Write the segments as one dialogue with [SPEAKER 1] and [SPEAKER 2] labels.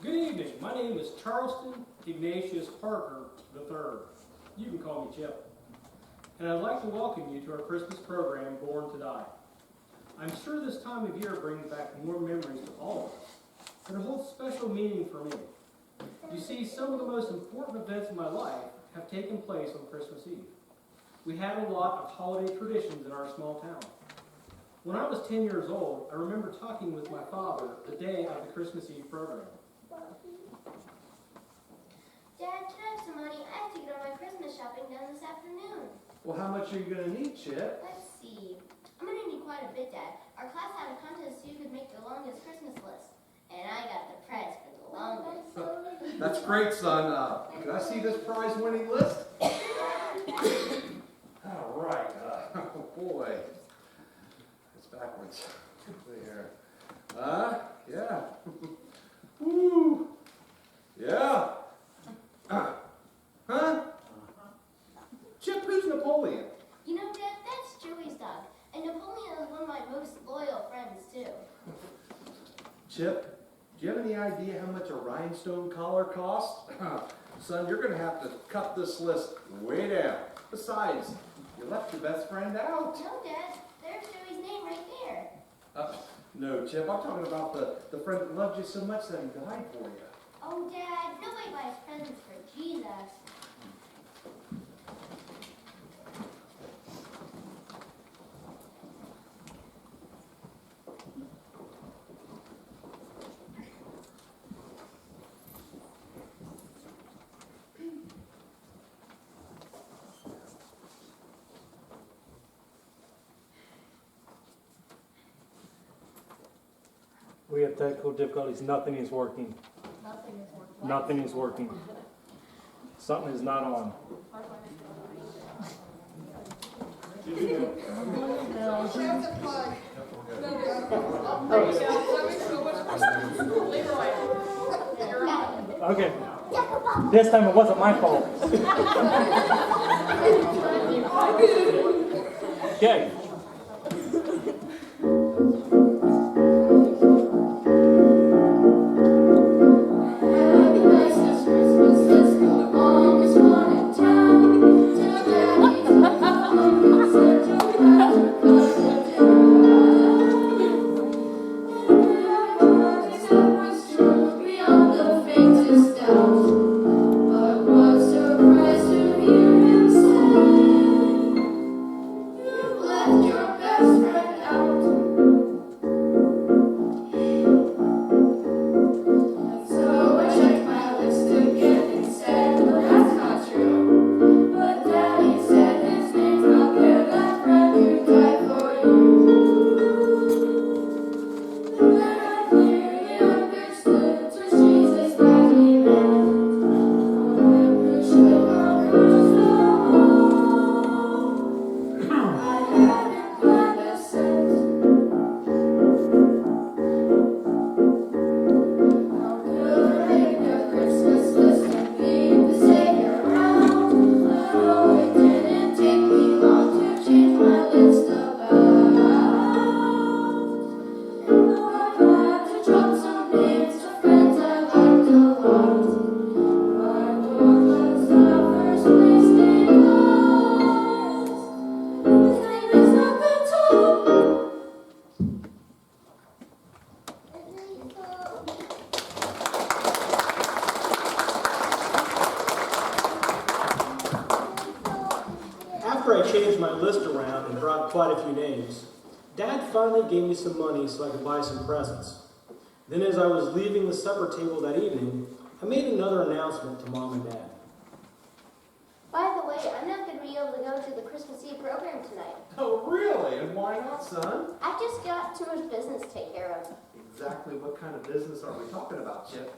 [SPEAKER 1] Good evening. My name is Charleston Ignatius Parker III. You can call me Chip. And I'd like to welcome you to our Christmas program, Born to Die. I'm sure this time of year brings back more memories to all of us, but it holds special meaning for me. You see, some of the most important events in my life have taken place on Christmas Eve. We had a lot of holiday traditions in our small town. When I was 10 years old, I remember talking with my father the day of the Christmas Eve program.
[SPEAKER 2] Dad, can I have some money? I have to get all my Christmas shopping done this afternoon.
[SPEAKER 3] Well, how much are you going to need, Chip?
[SPEAKER 2] Let's see. I'm going to need quite a bit, Dad. Our class had a contest so you could make the longest Christmas list. And I got the prize for the longest.
[SPEAKER 3] That's great, son. Can I see this prize-winning list? All right. Oh, boy. It's backwards. There. Yeah. Woo. Yeah. Huh? Chip, who's Napoleon?
[SPEAKER 2] You know, Dad, that's Joey's dog. And Napoleon is one of my most loyal friends, too.
[SPEAKER 3] Chip, do you have any idea how much a rhinestone collar costs? Son, you're going to have to cut this list way down. Besides, you left your best friend out.
[SPEAKER 2] No, Dad, there's Joey's name right there.
[SPEAKER 3] No, Chip, I'm talking about the friend that loved you so much that he died for you.
[SPEAKER 2] Oh, Dad, nobody buys presents for Jesus.
[SPEAKER 4] We have technical difficulties. Nothing is working. Nothing is working. Something is not on. Okay. This time it wasn't my fault. Okay.
[SPEAKER 1] After I changed my list around and brought quite a few names, Dad finally gave me some money so I could buy some presents. Then as I was leaving the supper table that evening, I made another announcement to Mom and Dad.
[SPEAKER 2] By the way, I'm not going to be able to go to the Christmas Eve program tonight.
[SPEAKER 3] Oh, really? And why not, son?
[SPEAKER 2] I just got too much business to take care of.
[SPEAKER 3] Exactly what kind of business are we talking about, Chip?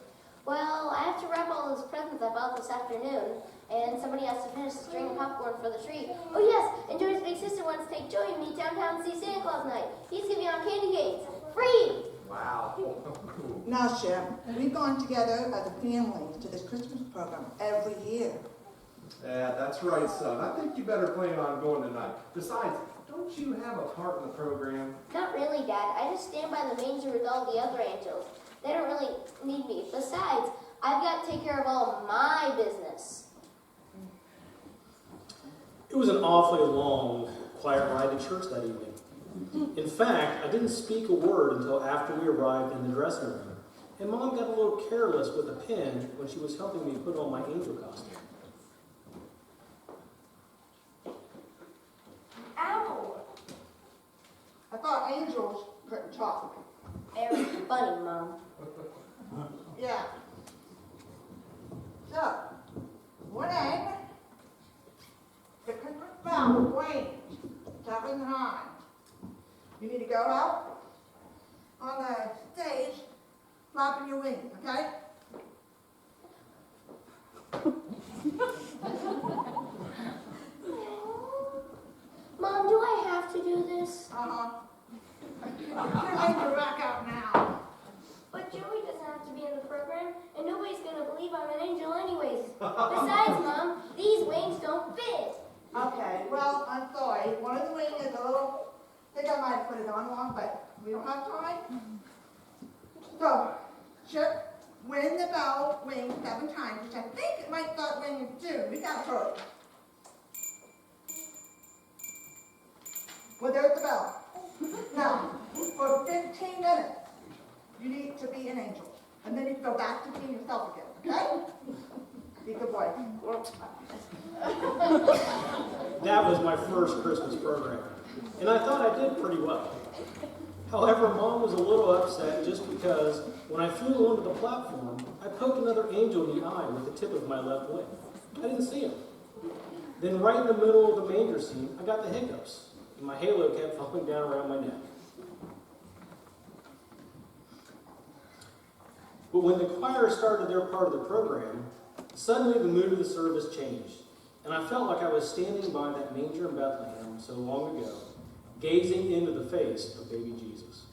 [SPEAKER 2] Well, I have to wrap all those presents I bought this afternoon, and somebody has to finish the string of popcorn for the tree. Oh yes, and Joey's big sister wants to take Joey and me downtown to see Santa Claus night. He's giving out candy canes. Free!
[SPEAKER 3] Wow.
[SPEAKER 5] Now, Chef, we've gone together as a family to this Christmas program every year.
[SPEAKER 3] Yeah, that's right, son. I think you better plan on going tonight. Besides, don't don't you have a part in the program?
[SPEAKER 2] Not really, Dad. I just stand by the manger with all the other angels. They don't really need me. Besides, I've got to take care of all my business.
[SPEAKER 6] It was an awfully long, quiet ride to church that evening. In fact, I didn't speak a word until after we arrived in the dressing room, and Mom got a little careless with a pen when she was helping me put on my angel costume.
[SPEAKER 2] Ow!
[SPEAKER 5] I thought angels couldn't talk.
[SPEAKER 2] Very funny, Mom.
[SPEAKER 5] Yeah. So, one egg, the Christmas bell rings 7 times. You need to go out on the stage, flapping your wings, okay?
[SPEAKER 2] Mom, do I have to do this?
[SPEAKER 5] You're angel back out now.
[SPEAKER 2] But Joey doesn't have to be in the program, and nobody's going to believe I'm an angel anyways. Besides, Mom, these wings don't fit.
[SPEAKER 5] Okay, well, I'm sorry. One of the wings is a little, I think I might have put it on wrong, but we don't have time. So, Chip, when the bell rings 7 times, which I think it might start ringing soon, we got her. Well, there's the bell. Now, for 15 minutes, you need to be an angel. And then you go back to being yourself again, okay? Be a good boy.
[SPEAKER 6] That was my first Christmas program, and I thought I did pretty well. However, Mom was a little upset just because when I flew onto the platform, I poked another angel in the eye with the tip of my left wing. I didn't see him. Then right in the middle of the manger scene, I got the hiccups, and my halo kept falling down around my neck. But when the choir started their part of the program, suddenly the mood of the service changed, and I felt like I was standing by that manger in Bethlehem so long ago, gazing into the face of baby Jesus.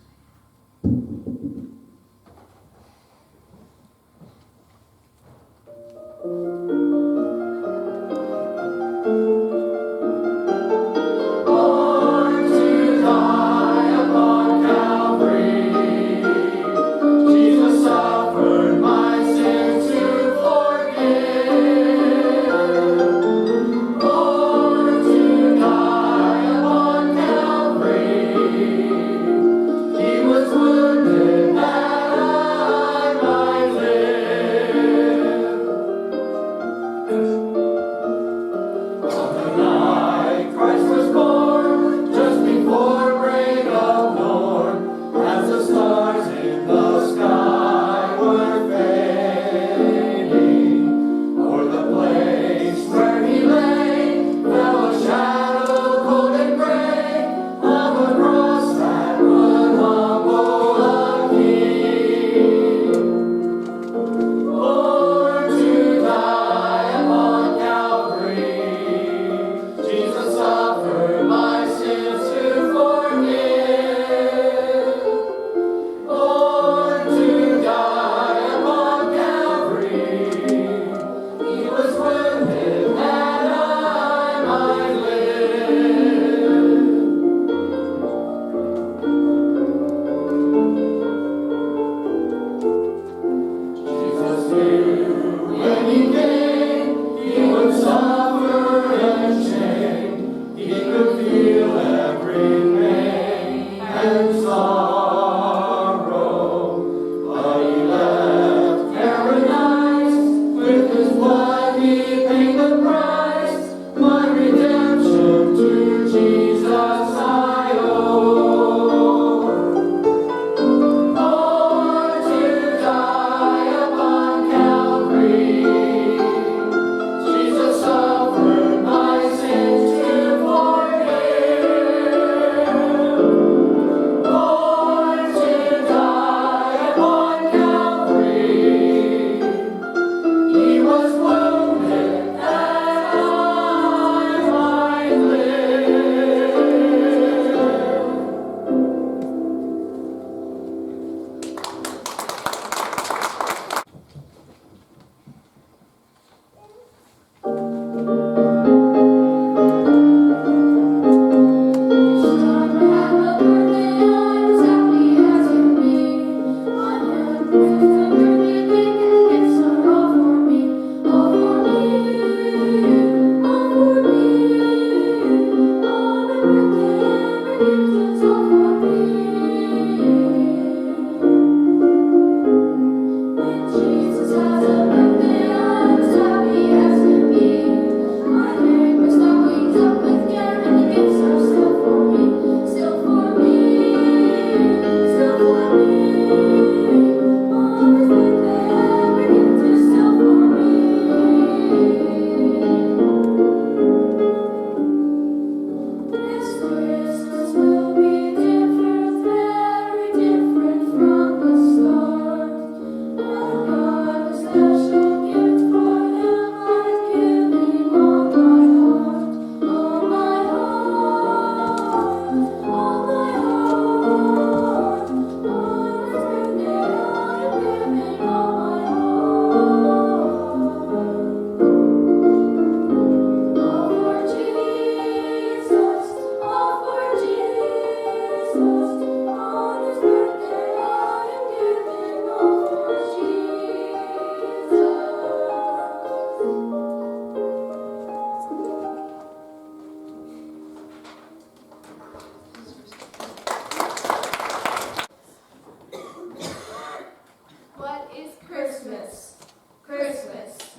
[SPEAKER 7] What is Christmas? Christmas.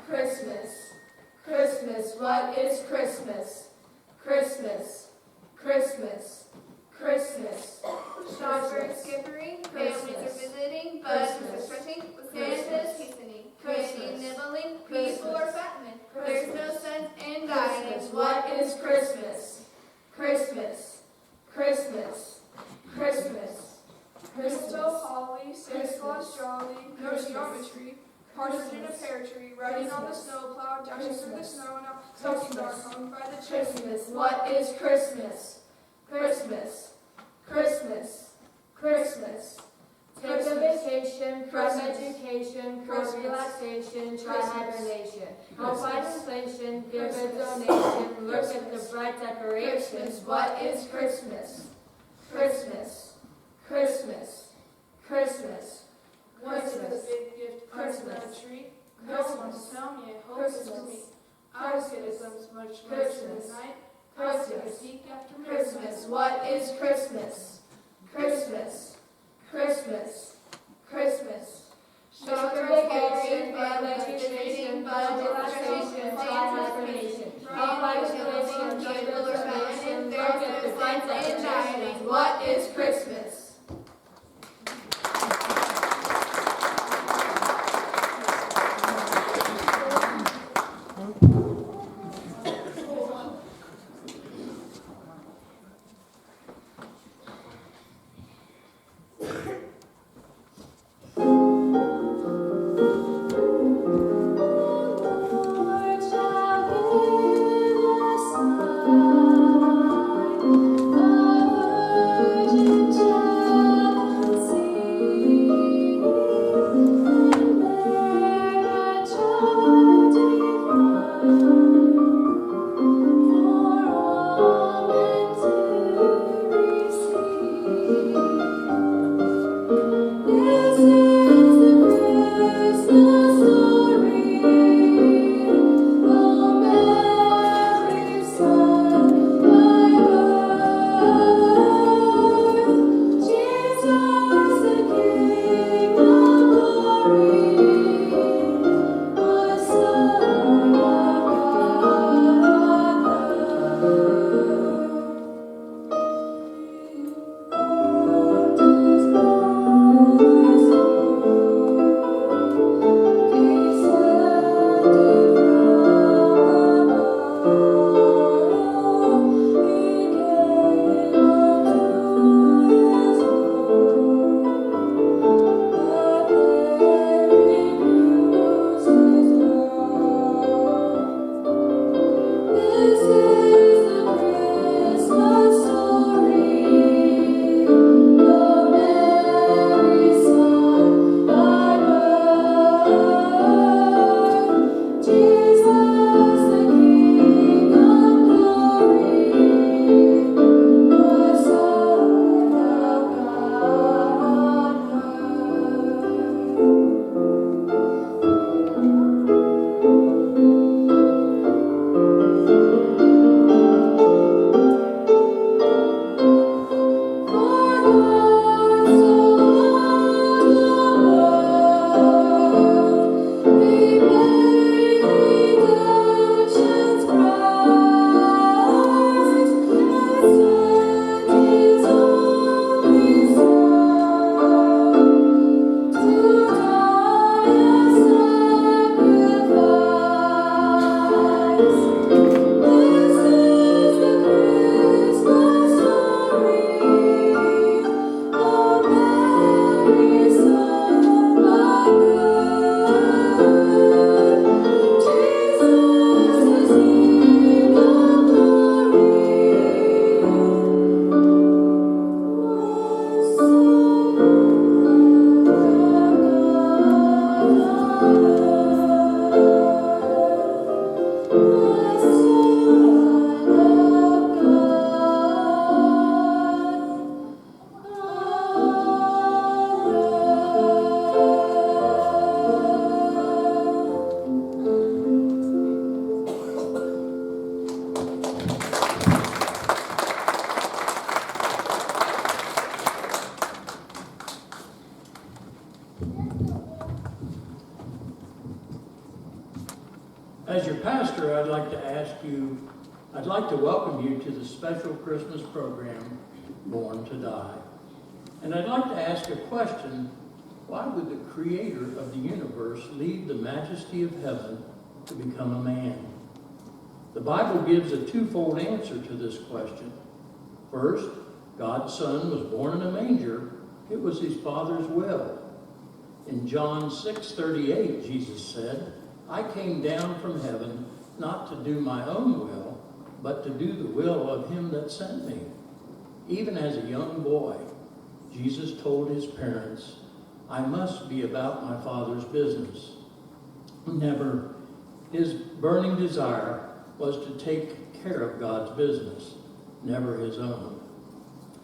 [SPEAKER 7] Christmas. Christmas. What is Christmas? Christmas. Christmas. Christmas.
[SPEAKER 8] Shoppers skippering, families are visiting, buds are stretching, Santa's hastening, candy nibbling, people are fattening. There's no sense in dining.
[SPEAKER 7] What is Christmas? Christmas. Christmas. Christmas.
[SPEAKER 8] Mistletoe, holly, Santa Claus jolly, Christmas geometry, partridge in a pear tree, riding on the snowplow, dashing through the snow now, stockings are hung by the tree.
[SPEAKER 7] Christmas. What is Christmas? Christmas. Christmas. Christmas.
[SPEAKER 9] Take a vacation, from education, from relaxation, try hibernation. Help fight inflation, give a donation, look at the bright decorations.
[SPEAKER 7] Christmas. What is Christmas? Christmas. Christmas. Christmas.
[SPEAKER 8] What's the
[SPEAKER 7] Christmas.
[SPEAKER 8] big gift under
[SPEAKER 7] Christmas.
[SPEAKER 8] the tree? No one wants to tell me, I hope it's
[SPEAKER 7] Christmas.
[SPEAKER 8] me. I was get a glimpse much later in
[SPEAKER 7] Christmas.
[SPEAKER 8] the night. I was get a
[SPEAKER 7] Christmas.
[SPEAKER 8] peek after midnight.
[SPEAKER 7] Christmas. What is Christmas? Christmas. Christmas. Christmas.
[SPEAKER 9] Shelter, vacation, fun, education, fun, relaxation, try hibernation. Help fight inflation, give a donation, look at the bright decorations.
[SPEAKER 7] What is Christmas?
[SPEAKER 10] As your pastor, I'd like to welcome you to the special Christmas program, Born to Die. And I'd like to ask a question. Why would the creator of the universe leave the majesty of heaven to become a man? The Bible gives a twofold answer to this question. First, God's Son was born in a manger. It was his Father's will. In John 6:38, Jesus said, I came down from heaven not to do my own will, but to do the will of him that sent me. Even as a young boy, Jesus told his parents, I must be about my Father's business. Never, his burning desire was to take care of God's business, never his own.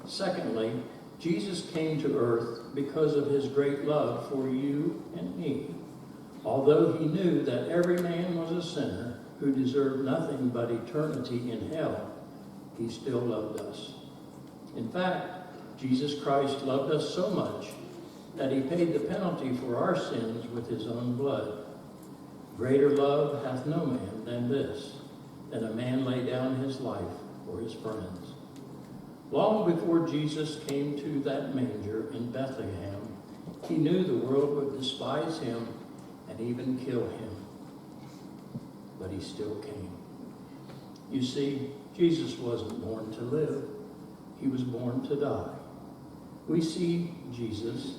[SPEAKER 10] Secondly, Jesus came to earth because of his great love for you and me. Although he knew that every man was a sinner who deserved nothing but eternity in hell, he still loved us. In fact, Jesus Christ loved us so much that he paid the penalty for our sins with his own blood. Greater love hath no man than this, that a man lay down his life for his friends. Long before Jesus came to that manger in Bethlehem, he knew the world would despise him and even kill him. But he still came. You see, Jesus wasn't born to live. He was born to die. We see Jesus,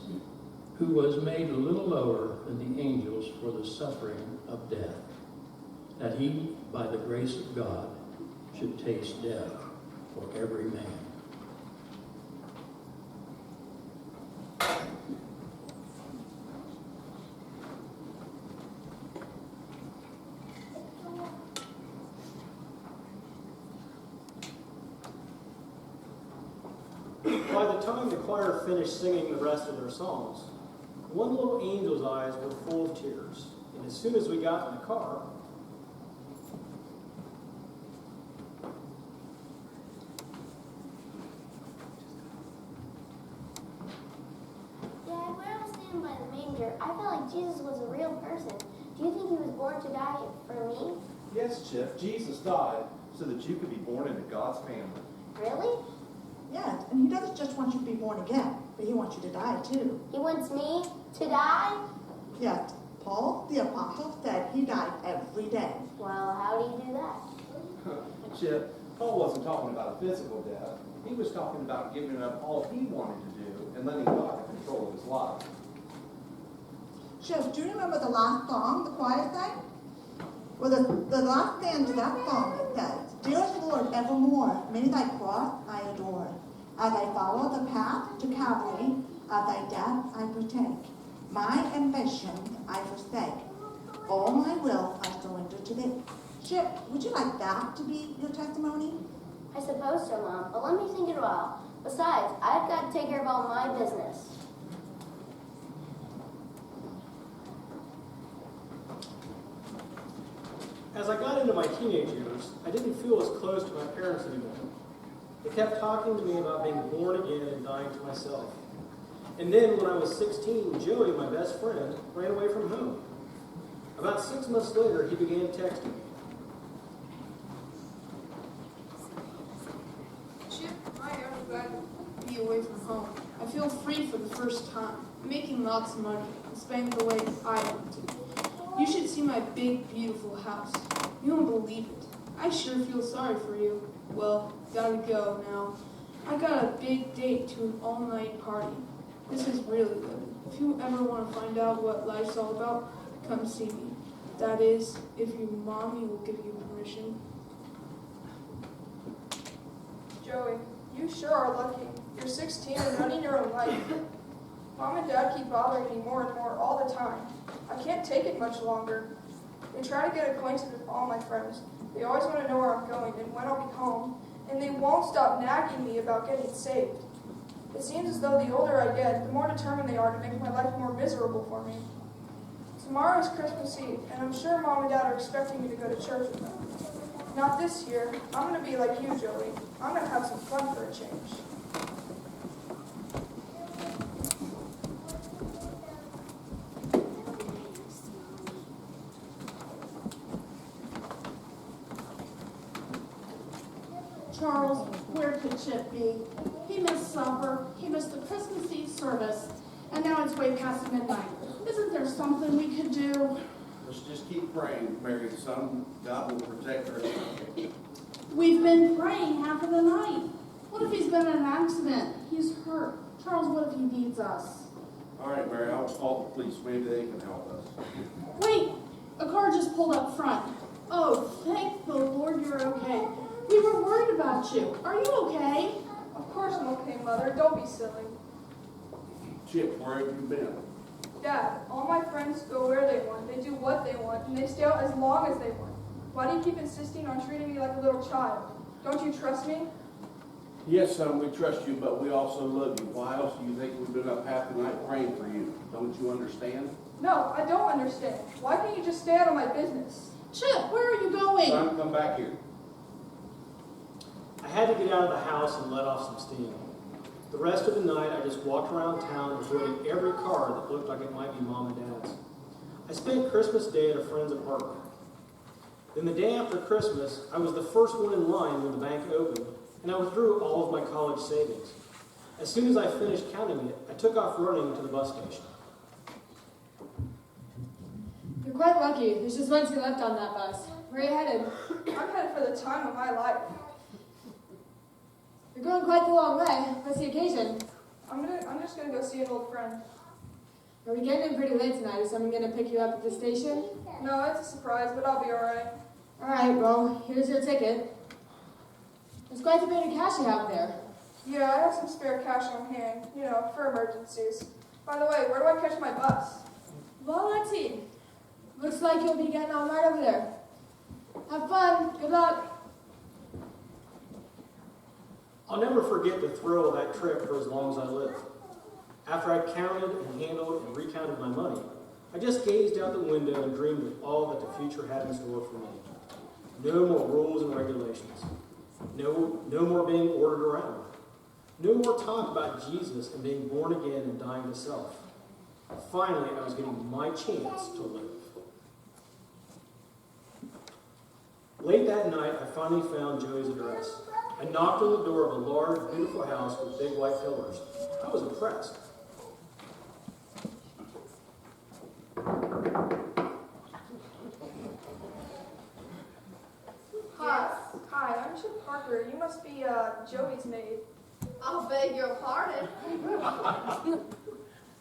[SPEAKER 10] who was made a little lower than the angels for the suffering of death, that he, by the grace of God, should taste death for every man.
[SPEAKER 6] By the time the choir finished singing the rest of their songs, one little angel's eyes were full of tears. And as soon as we got in the car,
[SPEAKER 2] Dad, when I was standing by the manger, I felt like Jesus was a real person. Do you think he was born to die for me?
[SPEAKER 3] Yes, Chip, Jesus died so that you could be born into God's family.
[SPEAKER 2] Really?
[SPEAKER 5] Yes, and he doesn't just want you to be born again, but he wants you to die too.
[SPEAKER 2] He wants me to die?
[SPEAKER 5] Yes, Paul, the apostle, said he died every day.
[SPEAKER 2] Well, how do you do that?
[SPEAKER 3] Chip, Paul wasn't talking about a physical death. He was talking about giving up all he wanted to do and letting God have control of his life.
[SPEAKER 5] Chef, do you remember the last song the choir sang? Well, the last stanza of that song, it says, Dearest Lord, evermore, may thy cross I adore. As I follow the path to Calvary, of thy death I partake. My ambitions I forsake. All my will I surrender to thee. Chip, would you like that to be your testimony?
[SPEAKER 2] I suppose so, Mom, but let me think it a while. Besides, I've got to take care of all my business.
[SPEAKER 6] as I got into my teenage years, I didn't feel as close to my parents anymore. They kept talking to me about being born again and dying to myself. And then when I was 16, Joey, my best friend, ran away from home. About 6 months later, he began texting me.
[SPEAKER 7] Chip, I am glad to be away from home. I feel free for the first time, making lots of money and spending the way I want to. You should see my big, beautiful house. You won't believe it. I sure feel sorry for you. Well, gotta go now. I got a big date to an all-night party. This is really good. If you ever want to find out what life's all about, come see me. That is, if your mommy will give you permission.
[SPEAKER 11] Joey, you sure are lucky. You're 16 and running your own life. Mom and Dad keep bothering me more and more all the time. I can't take it much longer. They try to get acquainted with all my friends. They always want to know where I'm going and when I'll be home, and they won't stop nagging me about getting saved. It seems as though the older I get, the more determined they are to make my life more miserable for me. Tomorrow is Christmas Eve, and I'm sure Mom and Dad are expecting me to go to church with them. Not this year. I'm going to be like you, Joey. I'm going to have some fun for a change.
[SPEAKER 12] Charles, where could Chip be? He missed supper, he missed the Christmas Eve service, and now it's way past midnight. Isn't there something we could do?
[SPEAKER 13] Let's just keep praying, Mary, son. God will protect her.
[SPEAKER 12] We've been praying half of the night. What if he's been in an accident? He's hurt. Charles, what if he needs us?
[SPEAKER 13] All right, Mary, I'll call the police. Maybe they can help us.
[SPEAKER 12] Wait! A car just pulled up front. Oh, thank the Lord you're okay. We were worried about you. Are you okay?
[SPEAKER 11] Of course I'm okay, Mother. Don't be silly.
[SPEAKER 13] Chip, where have you been?
[SPEAKER 11] Dad, all my friends go where they want, they do what they want, and they stay out as long as they want. Why do you keep insisting on treating me like a little child? Don't you trust me?
[SPEAKER 13] Yes, son, we trust you, but we also love you. Why else do you think we've been up half the night praying for you? Don't you understand?
[SPEAKER 11] No, I don't understand. Why can't you just stay out of my business?
[SPEAKER 12] Chip, where are you going?
[SPEAKER 13] Son, come back here.
[SPEAKER 6] I had to get out of the house and let off some steam. The rest of the night, I just walked around town avoiding every car that looked like it might be Mom and Dad's. I spent Christmas Day at a friend's apartment. Then the day after Christmas, I was the first one in line when the bank opened, and I withdrew all of my college savings. As soon as I finished counting it, I took off running to the bus station.
[SPEAKER 9] You're quite lucky. There's just one seat left on that bus. Where are you headed?
[SPEAKER 11] I'm headed for the time of my life.
[SPEAKER 9] You're going quite the long way. What's the occasion?
[SPEAKER 11] I'm just gonna go see an old friend.
[SPEAKER 9] Are we getting in pretty late tonight? Is someone going to pick you up at the station?
[SPEAKER 11] No, it's a surprise, but I'll be alright.
[SPEAKER 9] All right, well, here's your ticket. There's quite a bit of cash you have there.
[SPEAKER 11] Yeah, I have some spare cash on hand, for emergencies. By the way, where do I catch my bus?
[SPEAKER 9] Well, let's see. Looks like you'll be getting on right over there. Have fun. Good luck.
[SPEAKER 6] I'll never forget the thrill of that trip for as long as I live. After I counted and handled and recounted my money, I just gazed out the window and dreamed of all that the future had in store for me. No more rules and regulations. No more being ordered around. No more talk about Jesus and being born again and dying to self. Finally, I was getting my chance to live. Late that night, I finally found Joey's address. I knocked on the door of a large, beautiful house with big white pillars. I was impressed.
[SPEAKER 11] Hi, I'm Chip Parker. You must be Joey's maid.
[SPEAKER 8] I'll beg your pardon.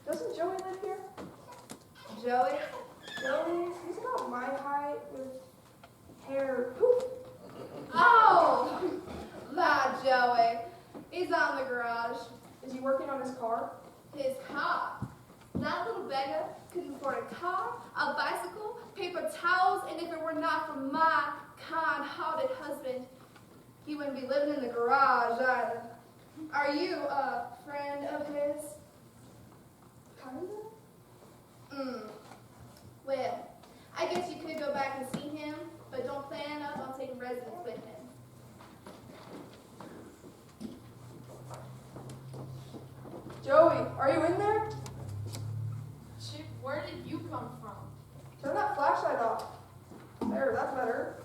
[SPEAKER 11] Doesn't Joey live here?
[SPEAKER 8] Joey?
[SPEAKER 11] Joey? He's about my height with hair. Poof.
[SPEAKER 8] Oh! That Joey. He's out in the garage.
[SPEAKER 11] Is he working on his car?
[SPEAKER 8] His car. That little beggar couldn't afford a car, a bicycle, paper towels, and if it were not for my kind-hearted husband, he wouldn't be living in the garage either. Are you a friend of his?
[SPEAKER 11] Kinda.
[SPEAKER 8] Well, I guess you could go back and see him, but don't plan up on taking residence with him.
[SPEAKER 11] Joey, are you in there?
[SPEAKER 12] Chip, where did you come from?
[SPEAKER 11] Turn that flashlight off. There, that's better.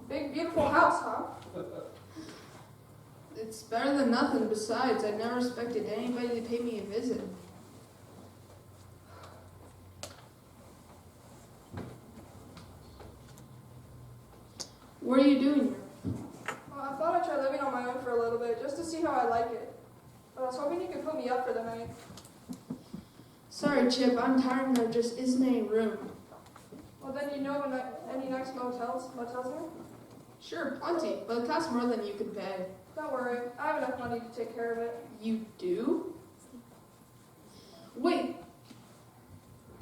[SPEAKER 11] Big, beautiful house, huh?
[SPEAKER 7] It's better than nothing. Besides, I never expected anybody to pay me a visit. What are you doing here?
[SPEAKER 11] Well, I thought I'd try living on my own for a little bit, just to see how I like it. But I was hoping you could put me up for the night.
[SPEAKER 7] Sorry, Chip. I'm tired and there just isn't any room.
[SPEAKER 11] Well, then you know any nice motels here?
[SPEAKER 7] Sure, plenty, but it costs more than you could pay.
[SPEAKER 11] Don't worry, I have enough money to take care of it.
[SPEAKER 7] You do? Wait.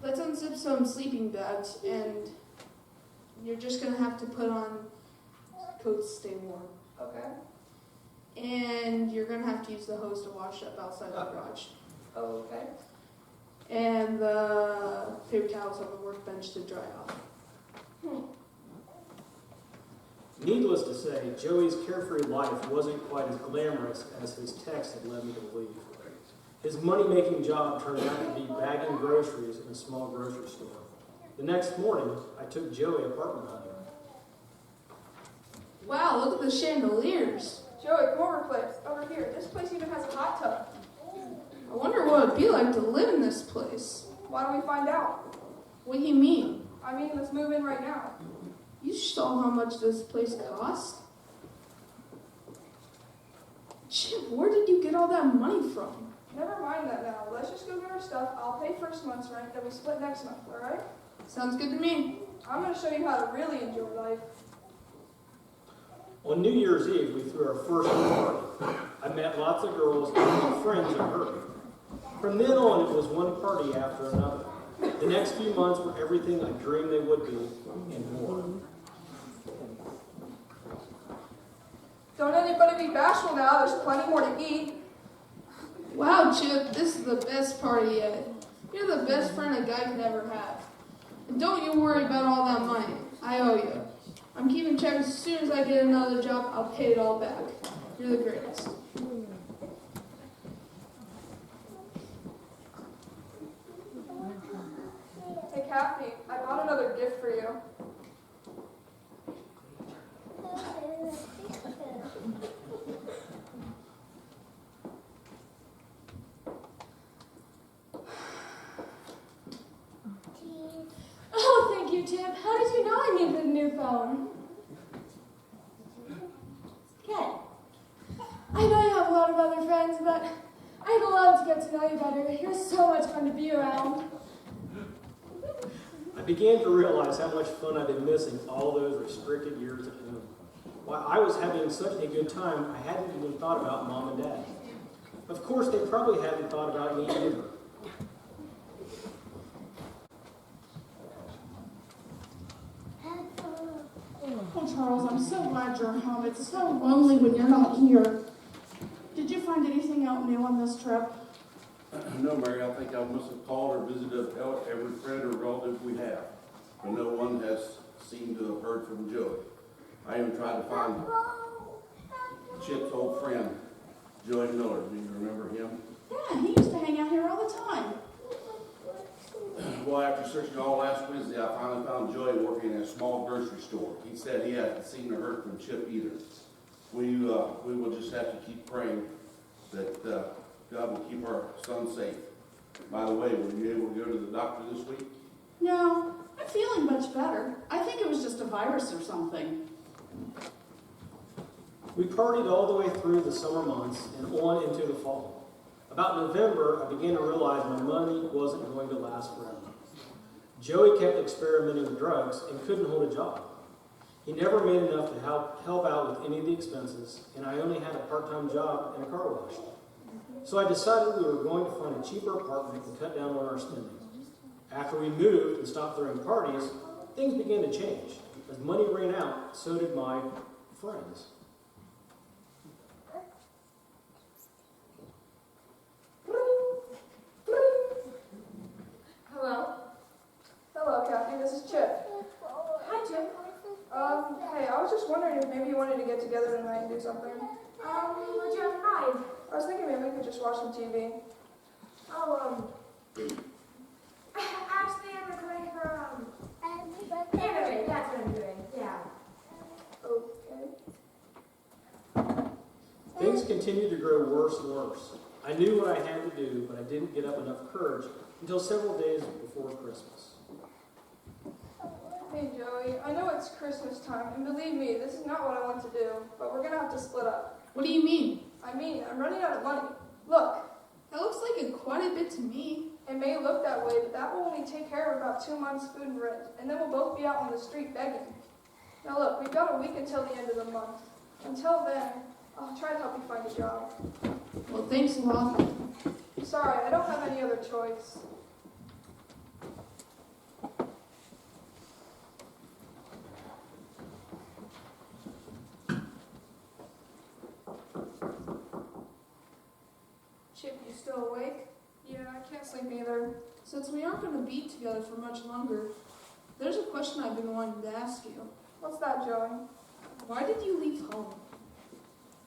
[SPEAKER 7] Let's unzip some sleeping bags, and you're just gonna have to put on coats to stay warm.
[SPEAKER 11] Okay.
[SPEAKER 7] And you're gonna have to use the hose to wash up outside the garage.
[SPEAKER 11] Okay.
[SPEAKER 7] And the paper towels on the workbench to dry off.
[SPEAKER 6] Needless to say, Joey's carefree life wasn't quite as glamorous as his text had led me to believe. His money-making job turned out to be bagging groceries in a small grocery store. The next morning, I took Joey apartment hunting.
[SPEAKER 7] Wow, look at the chandeliers.
[SPEAKER 11] Joey, come over here. This place even has a hot tub.
[SPEAKER 7] I wonder what it'd be like to live in this place.
[SPEAKER 11] Why don't we find out?
[SPEAKER 7] What do you mean?
[SPEAKER 11] I mean, let's move in right now.
[SPEAKER 7] You saw how much this place cost? Chip, where did you get all that money from?
[SPEAKER 11] Never mind that now. Let's just go get our stuff. I'll pay first month's rent, then we split next month, alright?
[SPEAKER 7] Sounds good to me.
[SPEAKER 11] I'm going to show you how to really enjoy life.
[SPEAKER 6] On New Year's Eve, we threw our first party. I met lots of girls and made friends of her. From then on, it was one party after another. The next few months were everything I dreamed they would be, and more.
[SPEAKER 11] Don't anybody be bashful now. There's plenty more to eat.
[SPEAKER 7] Wow, Chip, this is the best party yet. You're the best friend a guy could ever have. And don't you worry about all that money. I owe you. I'm keeping check. As soon as I get another job, I'll pay it all back. You're the greatest.
[SPEAKER 11] Hey, Kathy, I bought another gift for you.
[SPEAKER 9] Oh, thank you, Chip. How did you know I needed a new phone? Good. I know you have a lot of other friends, but I'd love to get to know you better. You're so much fun to be around.
[SPEAKER 6] I began to realize how much fun I'd been missing all those restricted years at home. While I was having such a good time, I hadn't even thought about Mom and Dad. Of course, they probably hadn't thought about me either.
[SPEAKER 12] Oh, Charles, I'm so glad you're home. It's so lonely when you're not here. Did you find anything out new on this trip?
[SPEAKER 13] No, Mary, I think I must have called or visited every friend or relative we have, but no one has seemed to have heard from Joey. I even tried to find Chip's old friend, Joey Miller. Do you remember him?
[SPEAKER 12] Yeah, he used to hang out here all the time.
[SPEAKER 13] Well, after searching all last Wednesday, I finally found Joey working in a small grocery store. He said he hadn't seen or heard from Chip either. We will just have to keep praying that God will keep our son safe. By the way, were you able to go to the doctor this week?
[SPEAKER 12] No, I'm feeling much better. I think it was just a virus or something.
[SPEAKER 6] We partied all the way through the summer months and on into the fall. About November, I began to realize my money wasn't going to last forever. Joey kept experimenting with drugs and couldn't hold a job. He never made enough to help out with any of the expenses, and I only had a part-time job in a car wash. So I decided we were going to find a cheaper apartment and cut down on our spending. After we moved and stopped throwing parties, things began to change. As money ran out, so did my friends.
[SPEAKER 11] Hello. Hello, Kathy. This is Chip.
[SPEAKER 9] Hi, Chip.
[SPEAKER 11] Hey, I was just wondering if maybe you wanted to get together tonight and do something.
[SPEAKER 9] What do you have in mind?
[SPEAKER 11] I was thinking maybe we could just watch some TV.
[SPEAKER 9] Oh, actually, I'm recording for, anime. That's what I'm doing. Yeah.
[SPEAKER 11] Okay.
[SPEAKER 6] Things continued to grow worse and worse. I knew what I had to do, but I didn't get up enough courage until several days before Christmas.
[SPEAKER 11] Hey, Joey. I know it's Christmas time, and believe me, this is not what I want to do, but we're gonna have to split up.
[SPEAKER 7] What do you mean?
[SPEAKER 11] I mean, I'm running out of money. Look.
[SPEAKER 7] That looks like quite a bit to me.
[SPEAKER 11] It may look that way, but that will only take care of about 2 months' food and rent, and then we'll both be out on the street begging. Now look, we've got a week until the end of the month. Until then, I'll try to help you find a job.
[SPEAKER 7] Well, thanks a lot.
[SPEAKER 11] Sorry, I don't have any other choice. Chip, you still awake? Yeah, I can't sleep either.
[SPEAKER 7] Since we aren't going to be together for much longer, there's a question I've been wanting to ask you.
[SPEAKER 11] What's that, Joey?
[SPEAKER 7] Why did you leave home?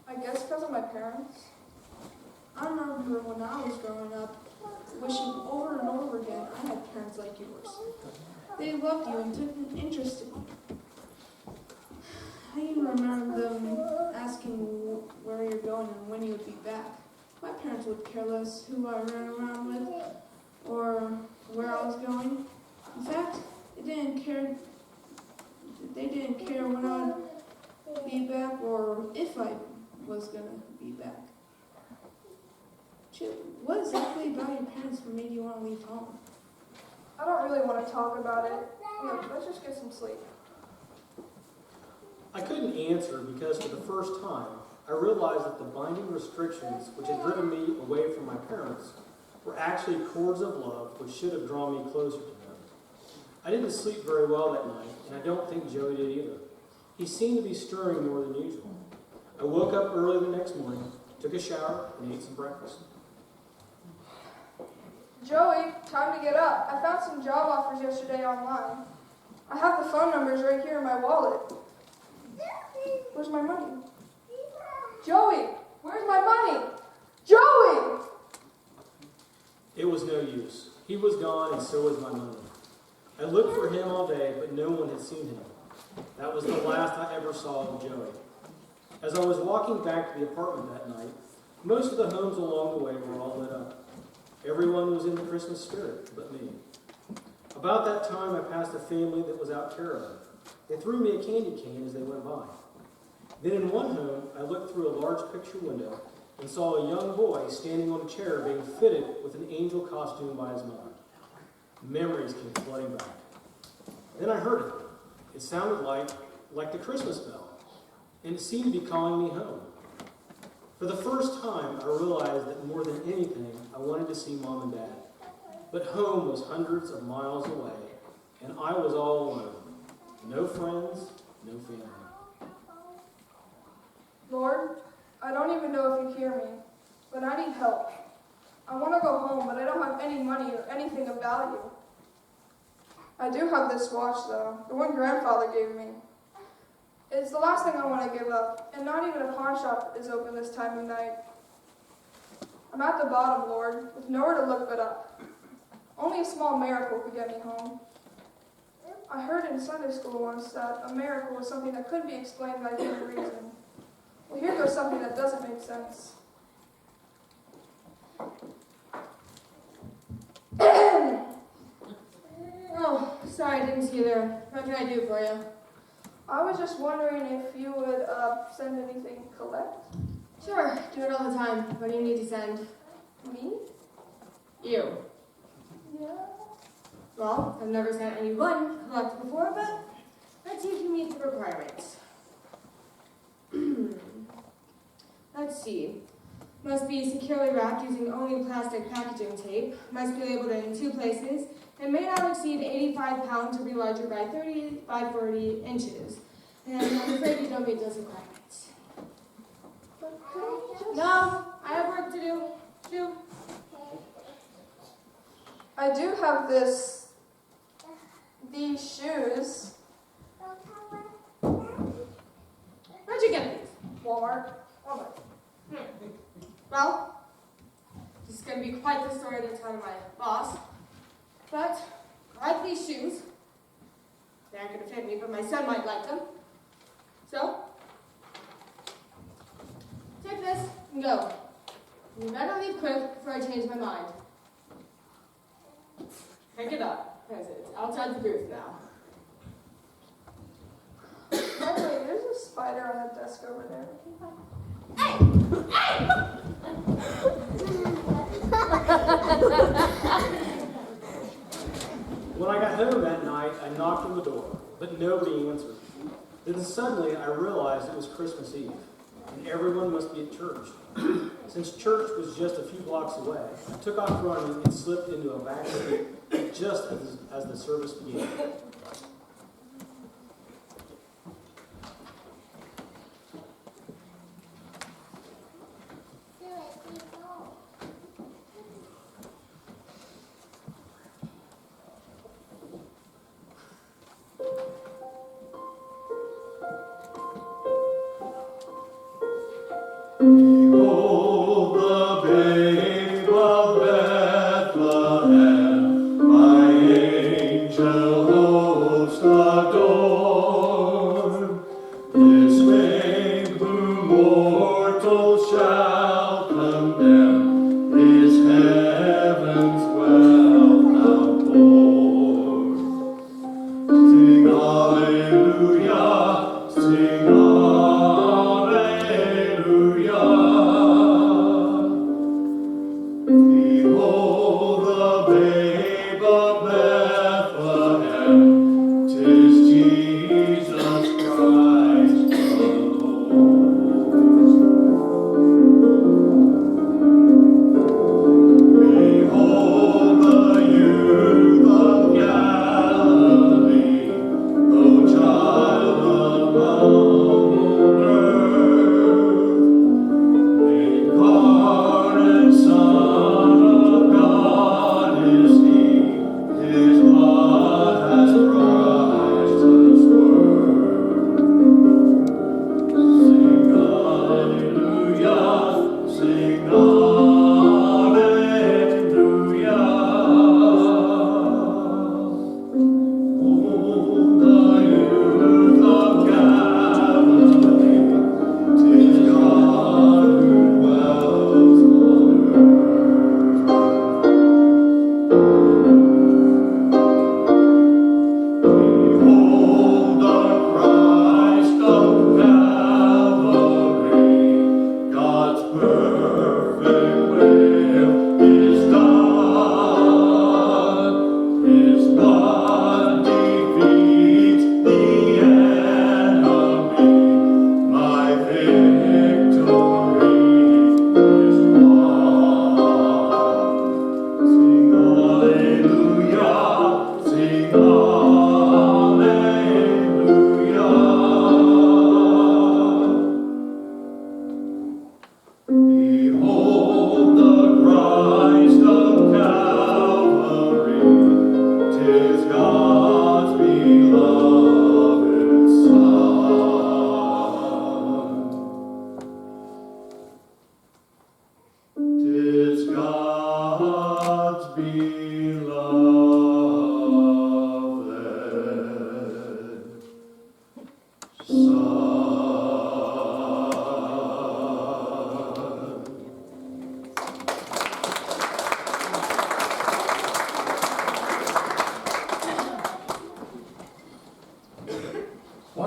[SPEAKER 11] I guess because of my parents.
[SPEAKER 7] I remember when I was growing up, wishing over and over again I had parents like yours. They loved you and took an interest in you. I even remember them asking where you're going and when you would be back. My parents would care less who I ran around with or where I was going. In fact, they didn't care when I'd be back or if I was gonna be back. Chip, what exactly about your parents made you want to leave home?
[SPEAKER 11] I don't really want to talk about it. Let's just get some sleep.
[SPEAKER 6] I couldn't answer because for the first time, I realized that the binding restrictions which had driven me away from my parents were actually cords of love which should have drawn me closer to them. I didn't sleep very well that night, and I don't think Joey did either. He seemed to be stirring more than usual. I woke up early the next morning, took a shower, and ate some breakfast.
[SPEAKER 11] Joey, time to get up. I found some job offers yesterday online. I have the phone numbers right here in my wallet. Where's my money? Joey, where's my money? Joey!
[SPEAKER 6] It was no use. He was gone, and so was my money. I looked for him all day, but no one had seen him. That was the last I ever saw of Joey. As I was walking back to the apartment that night, most of the homes along the way were all lit up. Everyone was in the Christmas spirit, but me. About that time, I passed a family that was out caravan. They threw me a candy cane as they went by. Then in one home, I looked through a large picture window and saw a young boy standing on a chair being fitted with an angel costume by his mother. Memories came flooding back. Then I heard it. It sounded like the Christmas bell, and it seemed to be calling me home. For the first time, I realized that more than anything, I wanted to see Mom and Dad. But home was hundreds of miles away, and I was all alone. No friends, no family.
[SPEAKER 11] Lord, I don't even know if you hear me, but I need help. I want to go home, but I don't have any money or anything of value. I do have this watch, though, the one Grandfather gave me. It's the last thing I want to give up, and not even a pawn shop is open this time of night. I'm at the bottom, Lord, with nowhere to look but up. Only a small miracle could get me home. I heard in Sunday school once that a miracle was something that couldn't be explained by human reason. Well, here goes something that doesn't make sense.
[SPEAKER 9] Oh, sorry, I didn't see you there. What can I do for you?
[SPEAKER 11] I was just wondering if you would send anything collect?
[SPEAKER 9] Sure, do it all the time. What do you need to send?
[SPEAKER 11] Me?
[SPEAKER 9] You.
[SPEAKER 11] Yeah.
[SPEAKER 9] Well, I've never sent anyone collect before, but let's see if you meet the requirements. Let's see. Must be securely wrapped using only plastic packaging tape. Must be labeled in 2 places. It may not exceed 85 pounds or be larger by 30 by 40 inches. And I'm afraid you don't meet those requirements. No, I have work to do.
[SPEAKER 11] I do have these shoes.
[SPEAKER 9] Where'd you get these?
[SPEAKER 11] Walmart.
[SPEAKER 9] Well, this is going to be quite the story to tell my boss. But I like these shoes. They aren't going to fit me, but my son might like them. So, take this and go. You better leave quick before I change my mind. Pick it up, because it's outside the booth now.
[SPEAKER 11] By the way, there's a spider on the desk over there.
[SPEAKER 6] When I got home that night, I knocked on the door, but nobody answered. Then suddenly I realized it was Christmas Eve, and everyone must be at church. Since church was just a few blocks away, I took off running and slipped into a back seat just as the service began.
[SPEAKER 14] Behold the babe of Bethlehem, by angel host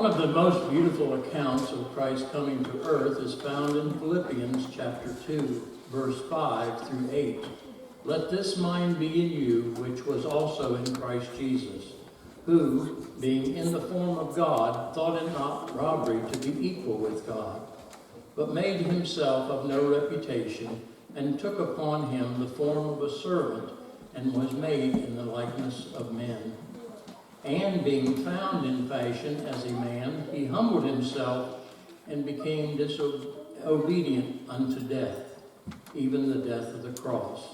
[SPEAKER 10] One of the most beautiful accounts of Christ coming to earth is found in Philippians chapter 2, verse 5 through 8. Let this mind be in you, which was also in Christ Jesus, who, being in the form of God, thought it not robbery to be equal with God, but made himself of no reputation, and took upon him the form of a servant, and was made in the likeness of men. And being found in fashion as a man, he humbled himself, and became disobedient unto death, even the death of the cross.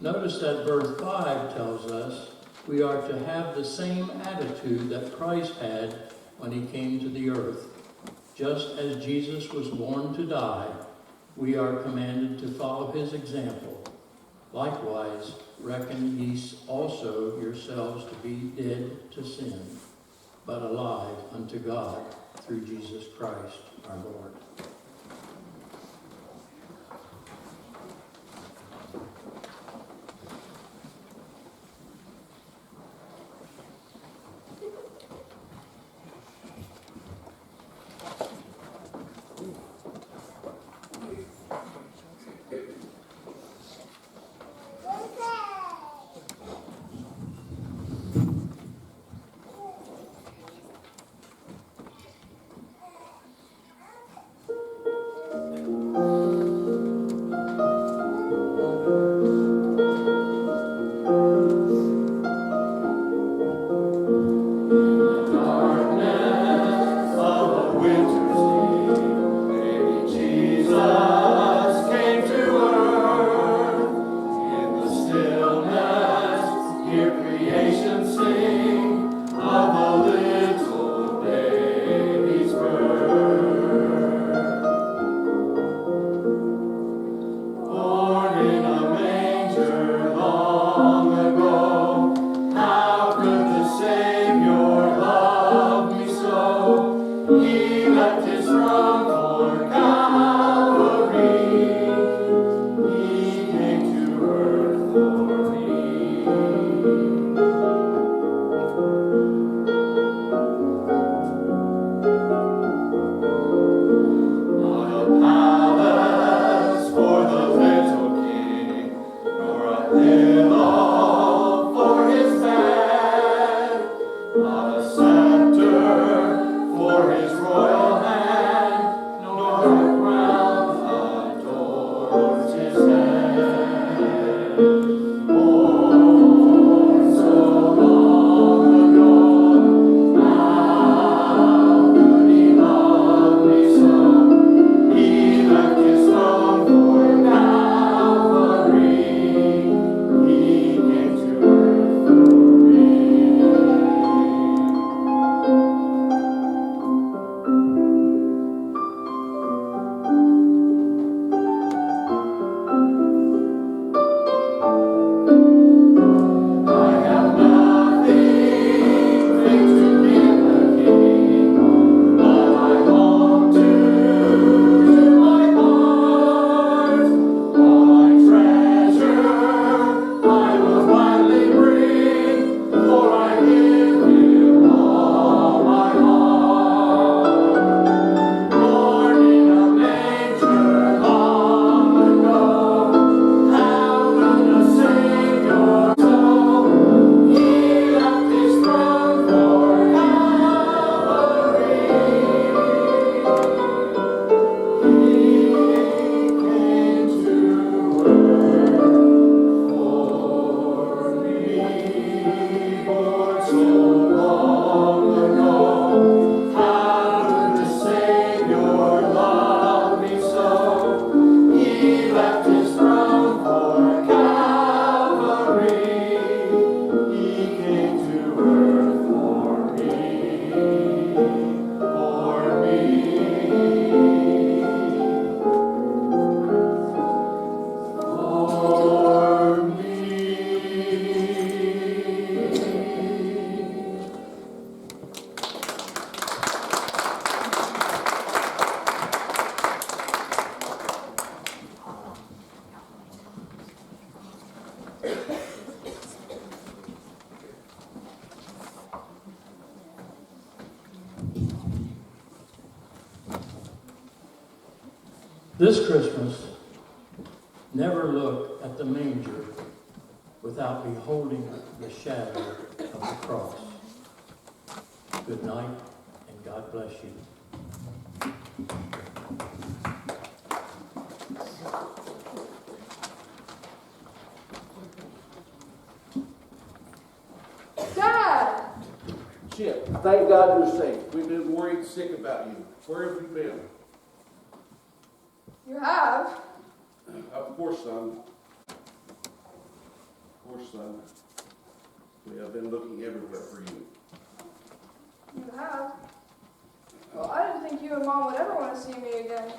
[SPEAKER 10] Notice that verse 5 tells us we are to have the same attitude that Christ had when he came to the earth. Just as Jesus was born to die, we are commanded to follow his example. Likewise, reckon ye also yourselves to be dead to sin, but alive unto God through Jesus Christ our Lord. This Christmas, never look at the manger without beholding the shadow of the cross. Good night, and God bless you.
[SPEAKER 11] Dad!
[SPEAKER 13] Chip, thank God you're safe. We've been worried sick about you. Where have you been?
[SPEAKER 11] You have?
[SPEAKER 13] Of course, son. Of course, son. We have been looking everywhere for you.
[SPEAKER 11] You have? Well, I didn't think you and Mom would ever want to see me again.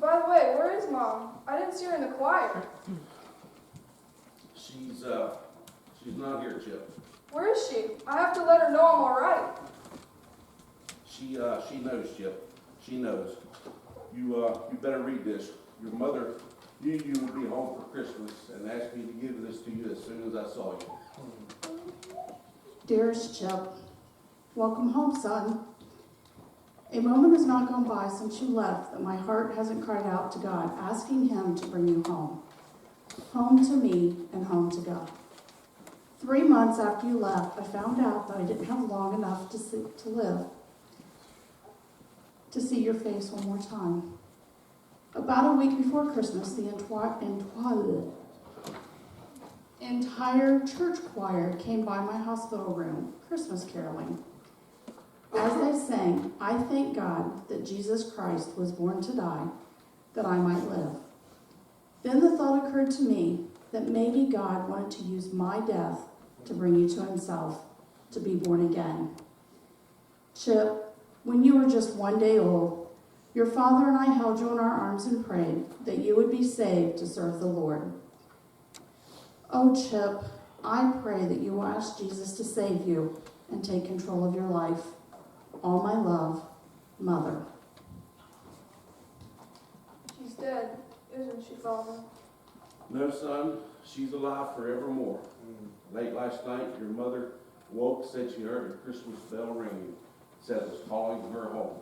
[SPEAKER 11] By the way, where is Mom? I didn't see her in the choir.
[SPEAKER 13] She's not here, Chip.
[SPEAKER 11] Where is she? I have to let her know I'm all right.
[SPEAKER 13] She knows, Chip. She knows. You better read this. Your mother knew you would be home for Christmas and asked me to give this to you as soon as I saw you.
[SPEAKER 12] Dearest Chip, welcome home, son. A moment has not gone by since you left that my heart hasn't cried out to God, asking Him to bring you home. Home to me and home to God. 3 months after you left, I found out that I didn't have long enough to live to see your face one more time. About a week before Christmas, the entire church choir came by my hospital room, Christmas caroling. As they sang, I thank God that Jesus Christ was born to die, that I might live. Then the thought occurred to me that maybe God wanted to use my death to bring you to Himself, to be born again. Chip, when you were just 1 day old, your father and I held you in our arms and prayed that you would be saved to serve the Lord. Oh, Chip, I pray that you will ask Jesus to save you and take control of your life. All my love, Mother.
[SPEAKER 11] She's dead, isn't she, Father?
[SPEAKER 13] No, son. She's alive forevermore. Late last night, your mother woke, said she heard a Christmas bell ringing, said it was calling her home,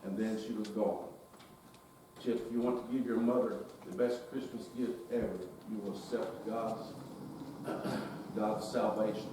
[SPEAKER 13] and then she was gone. Chip, if you want to give your mother the best Christmas gift ever, you will accept God's salvation.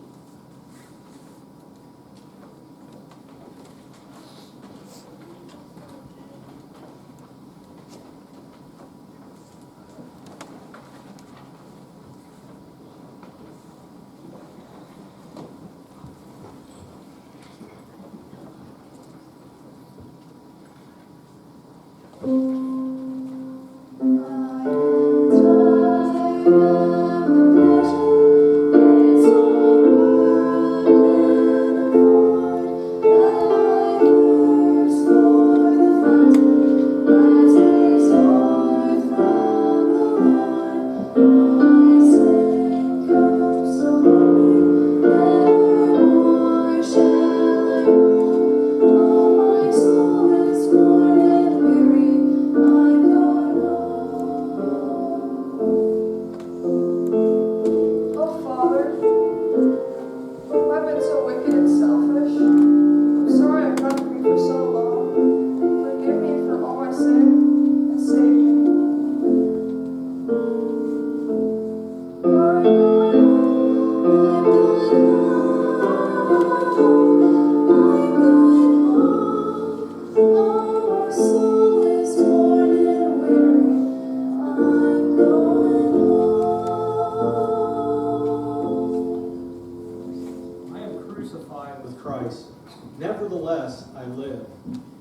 [SPEAKER 6] Nevertheless, I live.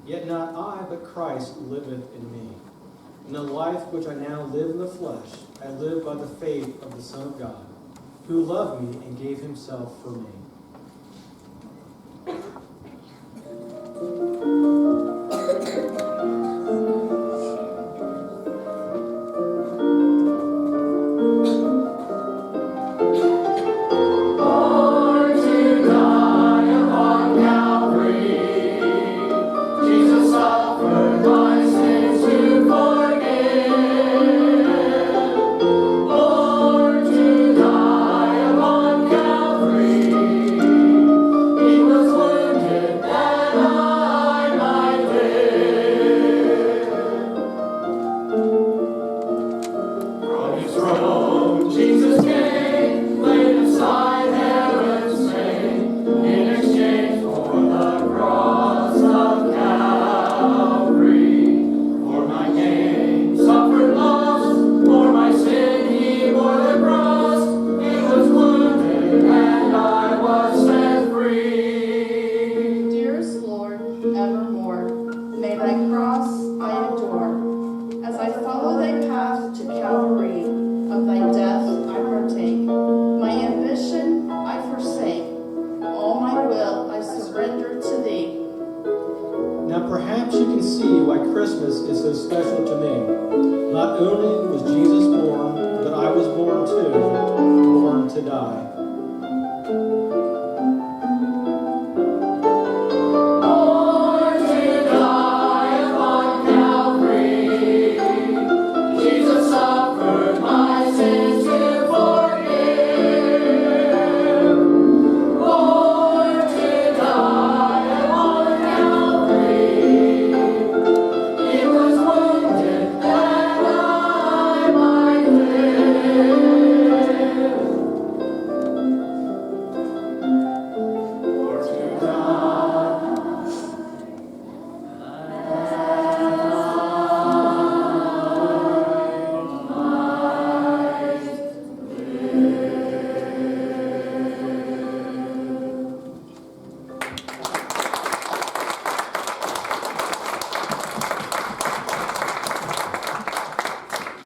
[SPEAKER 6] Yet not I, but Christ liveth in me. In the life which I now live in the flesh, I live by the faith of the Son of God, who loved me and gave Himself for me.
[SPEAKER 14] Born to die upon Calvary.
[SPEAKER 6] Christmas is so special to me. Not only was Jesus born, but I was born too, born to die.